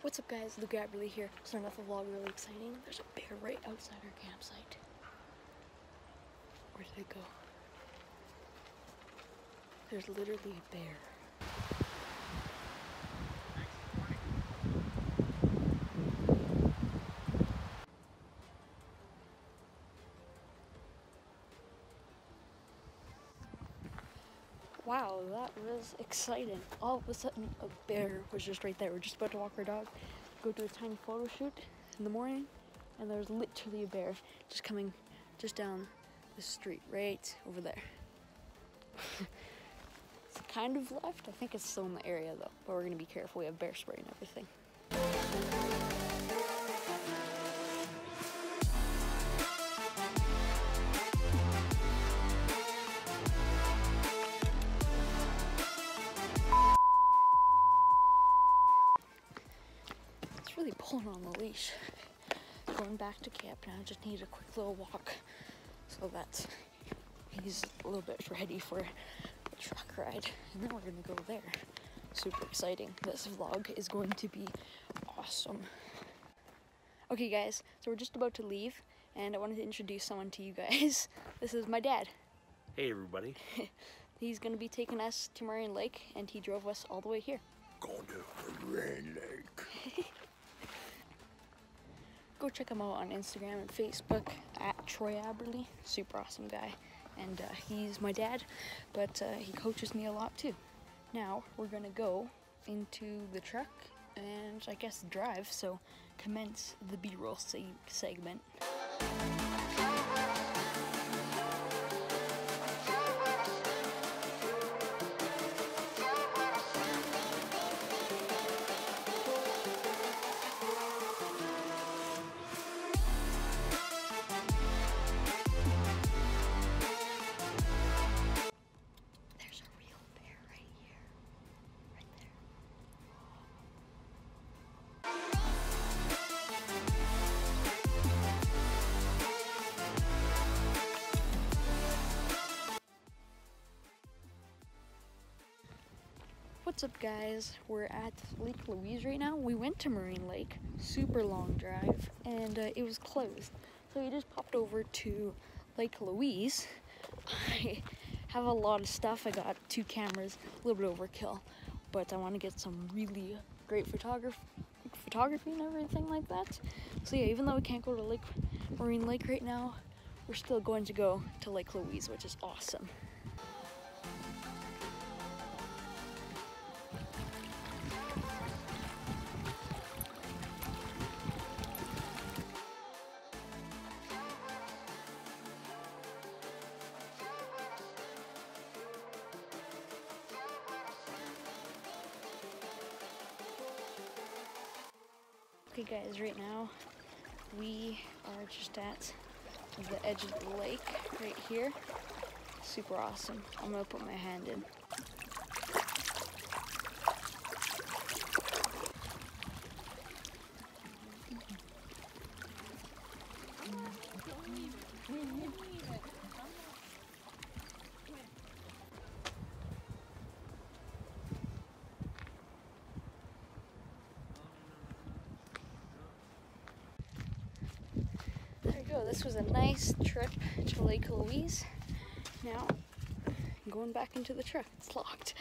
What's up guys, Luke Aberley here. Starting off the vlog really exciting. There's a bear right outside our campsite. Where did it go? There's literally a bear. Wow, that was exciting. All of a sudden, a bear was just right there. We're just about to walk our dog, go to a tiny photo shoot in the morning, and there's literally a bear just coming just down the street, right over there. It's kind of left. I think it's still in the area though, but we're gonna be careful. We have bear spray and everything. Really pulling on the leash. Going back to camp now, just need a quick little walk so that he's a little bit ready for the truck ride, and then we're gonna go there. Super exciting. This vlog is going to be awesome. Okay guys, so we're just about to leave and I wanted to introduce someone to you guys. This is my dad. Hey everybody. He's gonna be taking us to Marine Lake and he drove us all the way here. Going to Marine Lake. Go check him out on Instagram and Facebook at Troy Aberley. Super awesome guy. And he's my dad, but he coaches me a lot too. Now we're gonna go into the truck and I guess drive, so commence the B-roll segment. What's up guys, we're at Lake Louise right now. We went to Marine Lake, super long drive, and it was closed. So we just popped over to Lake Louise. I have a lot of stuff. I got 2 cameras, a little bit overkill, but I want to get some really great photography and everything like that. So yeah, even though we can't go to Marine Lake right now, we're still going to go to Lake Louise, which is awesome. Okay guys, right now we are just at the edge of the lake right here. Super awesome. I'm gonna put my hand in. This was a nice trip to Lake Louise. Now, I'm going back into the truck. It's locked.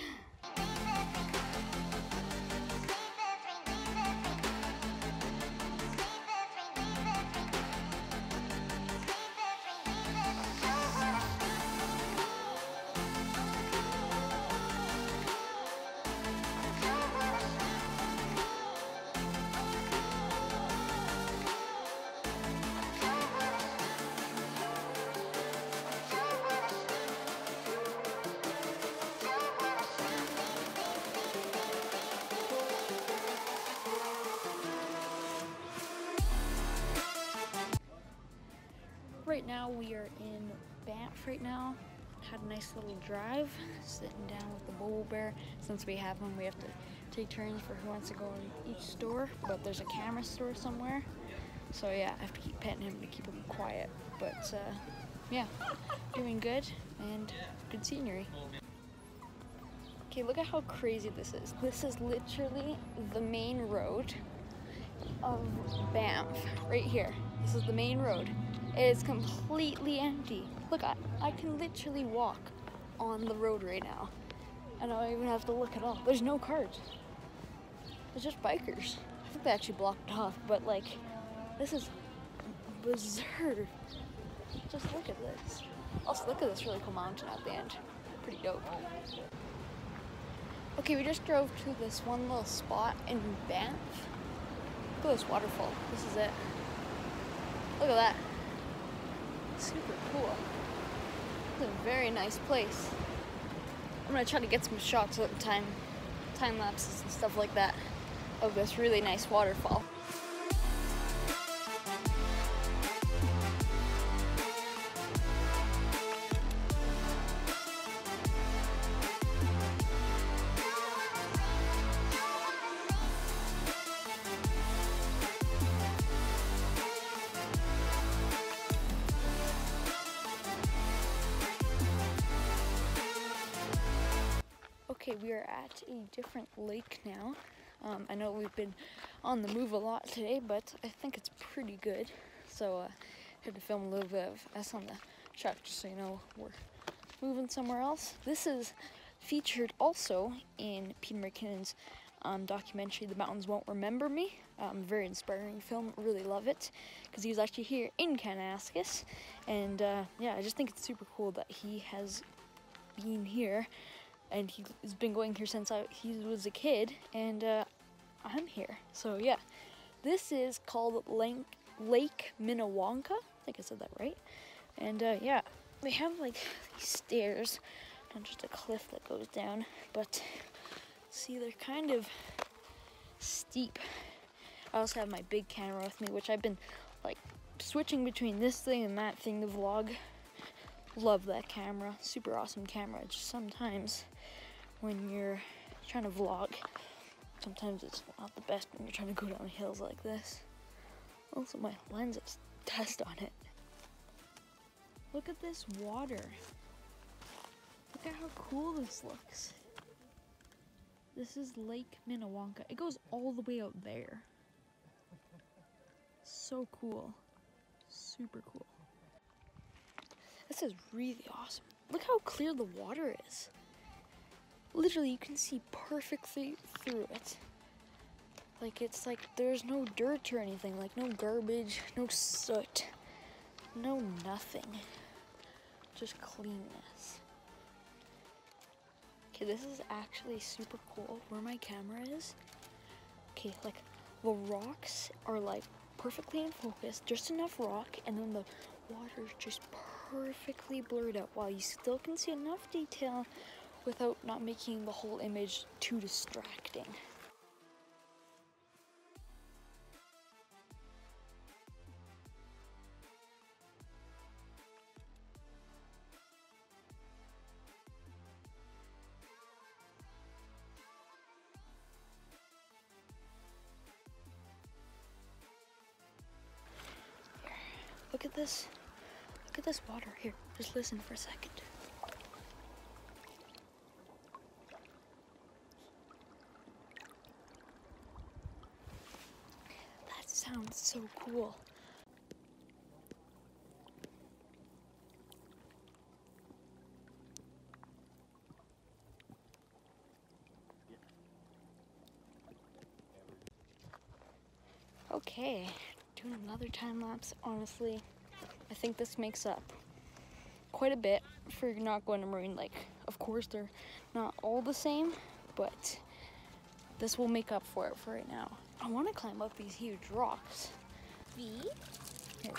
Right now we are in Banff right now. Had a nice little drive, sitting down with the Bobo Bear. Since we have him, we have to take turns for who wants to go in each store, but there's a camera store somewhere. So yeah, I have to keep petting him to keep him quiet. But yeah, doing good and good scenery. Okay, look at how crazy this is. This is literally the main road of Banff, right here. This is the main road. It is completely empty. Look, I can literally walk on the road right now. And I don't even have to look at all. There's no cars. It's just bikers. I think they actually blocked it off, but like, this is bizarre. Just look at this. Also, look at this really cool mountain at the end. Pretty dope. Okay, we just drove to this one little spot in Banff. Look at this waterfall. This is it. Look at that. Super cool. It's a very nice place. I'm gonna try to get some shots of time lapses and stuff like that of this really nice waterfall. Okay, we are at a different lake now. I know we've been on the move a lot today, but I think it's pretty good. So I had to film a little bit of us on the truck just so you know we're moving somewhere else. This is featured also in Peter McKinnon's documentary, The Mountains Won't Remember Me. Very inspiring film, really love it, because he was actually here in Kananaskis. And yeah, I just think it's super cool that he has been here. And he's been going here since he was a kid, and I'm here. So yeah, this is called Lake Minnewanka. I think I said that right. And yeah, they have like these stairs, not just a cliff that goes down, but see, they're kind of steep. I also have my big camera with me, which I've been like switching between this thing and that thing to vlog. Love that camera, super awesome camera. Just sometimes when you're trying to vlog, sometimes it's not the best when you're trying to go down hills like this. Also, my lens has dust on it. Look at this water. Look at how cool this looks. This is Lake Minnewanka. It goes all the way out there. So cool. Super cool. This is really awesome. Look how clear the water is. Literally, you can see perfectly through it. Like, it's like there's no dirt or anything, like no garbage, no soot, no nothing. Just cleanness. Okay, this is actually super cool where my camera is. Okay, like the rocks are like perfectly in focus, just enough rock, and then the water's just perfectly blurred out while you still can see enough detail without not making the whole image too distracting. Here, look at this. Look at this water. Here, just listen for a second. That sounds so cool. Okay, doing another time lapse. Honestly, I think this makes up quite a bit for not going to Marine Lake. Of course, they're not all the same, but this will make up for it for right now. I want to climb up these huge rocks. Here.